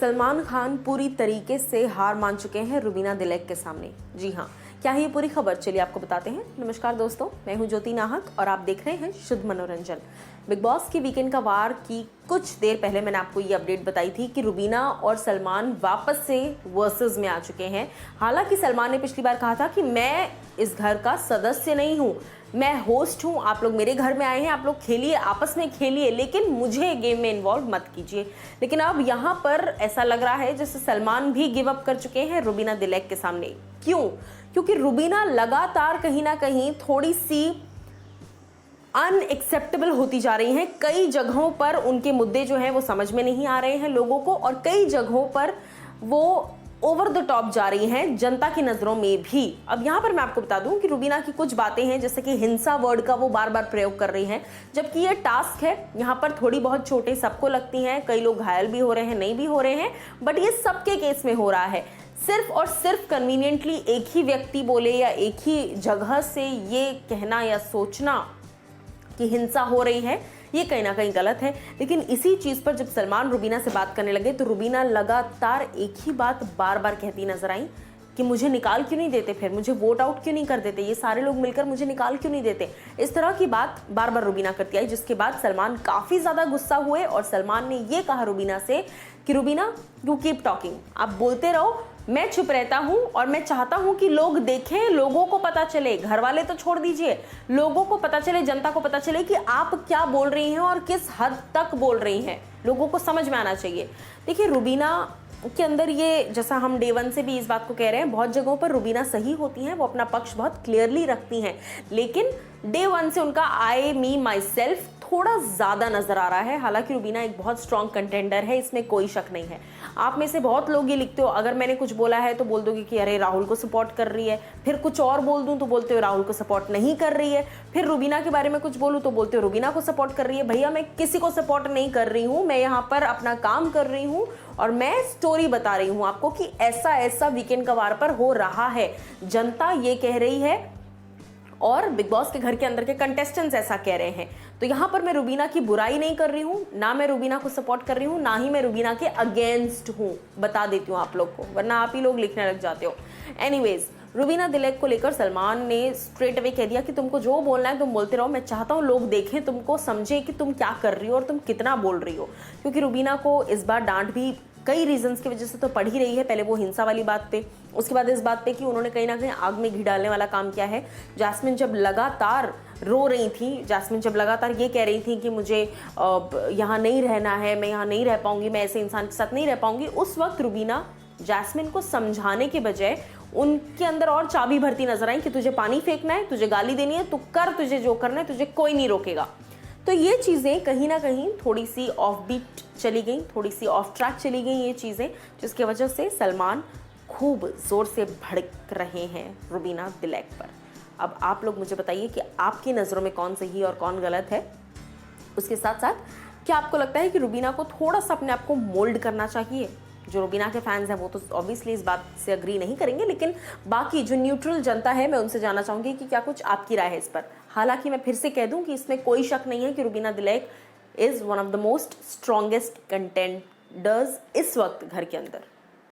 सलमान खान पूरी तरीके से हार मान चुके हैं रुबीना दिलेक के सामने। जी हाँ, क्या है ये पूरी खबर, चलिए आपको बताते हैं। नमस्कार दोस्तों, मैं हूं ज्योति नाहक और आप देख रहे हैं शुद्ध मनोरंजन। बिग बॉस की वीकेंड का वार की कुछ देर पहले मैंने आपको ये अपडेट बताई थी कि रुबीना और सलमान वापस से वर्सेस में आ चुके हैं। हालांकि सलमान ने पिछली बार कहा था कि मैं इस घर का सदस्य नहीं हूँ, मैं होस्ट हूँ, आप लोग मेरे घर में आए हैं, आप लोग खेलिए, आपस में खेलिए, लेकिन मुझे गेम में इन्वॉल्व मत कीजिए। लेकिन अब यहाँ पर ऐसा लग रहा है जैसे सलमान भी गिव अप कर चुके हैं रुबीना दिलेक के सामने। क्यों? क्योंकि रुबीना लगातार कहीं ना कहीं थोड़ी सी अनएक्सेप्टेबल होती जा रही हैं। कई जगहों पर उनके मुद्दे जो हैं वो समझ में नहीं आ रहे हैं लोगों को, और कई जगहों पर वो ओवर द टॉप जा रही हैं जनता की नजरों में भी। अब यहाँ पर मैं आपको बता दूं कि रुबीना की कुछ बातें हैं, जैसे कि हिंसा वर्ड का वो बार बार प्रयोग कर रही हैं, जबकि ये टास्क है। यहाँ पर थोड़ी बहुत चोटें सबको लगती हैं, कई लोग घायल भी हो रहे हैं, नहीं भी हो रहे हैं, बट ये सबके केस में हो रहा है। सिर्फ और सिर्फ कन्वीनियंटली एक ही व्यक्ति बोले या एक ही जगह से ये कहना या सोचना कि हिंसा हो रही है, ये कहीं ना कहीं गलत है। लेकिन इसी चीज पर जब सलमान रुबीना से बात करने लगे तो रुबीना लगातार एक ही बात बार बार कहती नजर आई कि मुझे निकाल क्यों नहीं देते, फिर मुझे वोट आउट क्यों नहीं कर देते, ये सारे लोग मिलकर मुझे निकाल क्यों नहीं देते। इस तरह की बात बार बार रुबीना करती आई, जिसके बाद सलमान काफी ज्यादा गुस्सा हुए और सलमान ने ये कहा रुबीना से कि रुबीना यू कीप टॉकिंग, आप बोलते रहो, मैं चुप रहता हूं और मैं चाहता हूं कि लोग देखें, लोगों को पता चले, घर वाले तो छोड़ दीजिए, लोगों को पता चले, जनता को पता चले कि आप क्या बोल रही हैं और किस हद तक बोल रही हैं, लोगों को समझ में आना चाहिए। देखिए, रुबीना के अंदर ये, जैसा हम डे वन से भी इस बात को कह रहे हैं, बहुत जगहों पर रुबीना सही होती हैं, वो अपना पक्ष बहुत क्लियरली रखती हैं, लेकिन डे वन से उनका आई मी माई सेल्फ थोड़ा ज्यादा नजर आ रहा है। हालांकि रुबीना एक बहुत स्ट्रॉन्ग कंटेंडर है, इसमें कोई शक नहीं है। आप में से बहुत लोग ये लिखते हो, अगर मैंने कुछ बोला है तो बोल दोगे कि अरे राहुल को सपोर्ट कर रही है, फिर कुछ और बोल दूं तो बोलते हो राहुल को सपोर्ट नहीं कर रही है, फिर रुबीना के बारे में कुछ बोलूं तो बोलते हो रुबीना को सपोर्ट कर रही है। भैया, मैं किसी को सपोर्ट नहीं कर रही हूं, मैं यहाँ पर अपना काम कर रही हूँ और मैं स्टोरी बता रही हूँ आपको कि ऐसा ऐसा वीकेंड का वार पर हो रहा है, जनता ये कह रही है और बिग बॉस के घर के अंदर के कंटेस्टेंट्स ऐसा कह रहे हैं। तो यहाँ पर मैं रुबीना की बुराई नहीं कर रही हूँ, ना मैं रुबीना को सपोर्ट कर रही हूँ, ना ही मैं रुबीना के अगेंस्ट हूँ, बता देती हूँ आप लोग को, वरना आप ही लोग लिखने लग जाते हो। एनीवेज, रुबीना दिलेक को लेकर सलमान ने स्ट्रेट अवे कह दिया कि तुमको जो बोलना है तुम बोलते रहो, मैं चाहता हूँ लोग देखें, तुमको समझे कि तुम क्या कर रही हो और तुम कितना बोल रही हो। क्योंकि रुबीना को इस बार डांट भी कई रीजंस की वजह से तो पड़ ही रही है। पहले वो हिंसा वाली बात पे, उसके बाद इस बात पे कि उन्होंने कहीं ना कहीं आग में घी डालने वाला काम किया है। जैस्मिन जब लगातार रो रही थी, जैस्मिन जब लगातार ये कह रही थी कि मुझे यहाँ नहीं रहना है, मैं यहाँ नहीं रह पाऊंगी, मैं ऐसे इंसान के साथ नहीं रह पाऊंगी, उस वक्त रुबीना जैस्मिन को समझाने के बजाय उनके अंदर और चाबी भरती नजर आई कि तुझे पानी फेंकना है, तुझे गाली देनी है, तू कर, तुझे जो करना है, तुझे कोई नहीं रोकेगा। तो ये चीज़ें कहीं ना कहीं थोड़ी सी ऑफ बीट चली गई, थोड़ी सी ऑफ ट्रैक चली गई ये चीज़ें, जिसकी वजह से सलमान खूब ज़ोर से भड़क रहे हैं रुबीना दिलेक पर। अब आप लोग मुझे बताइए कि आपकी नज़रों में कौन सही और कौन गलत है। उसके साथ साथ क्या आपको लगता है कि रुबीना को थोड़ा सा अपने आप को मोल्ड करना चाहिए? जो रुबीना के फैंस हैं वो तो ऑब्वियसली इस बात से अग्री नहीं करेंगे, लेकिन बाकी जो न्यूट्रल जनता है, मैं उनसे जानना चाहूंगी कि क्या कुछ आपकी राय है इस पर। हालांकि मैं फिर से कह दूं कि इसमें कोई शक नहीं है कि Rubina Dilaik is one of the most strongest contenders इस वक्त घर के अंदर।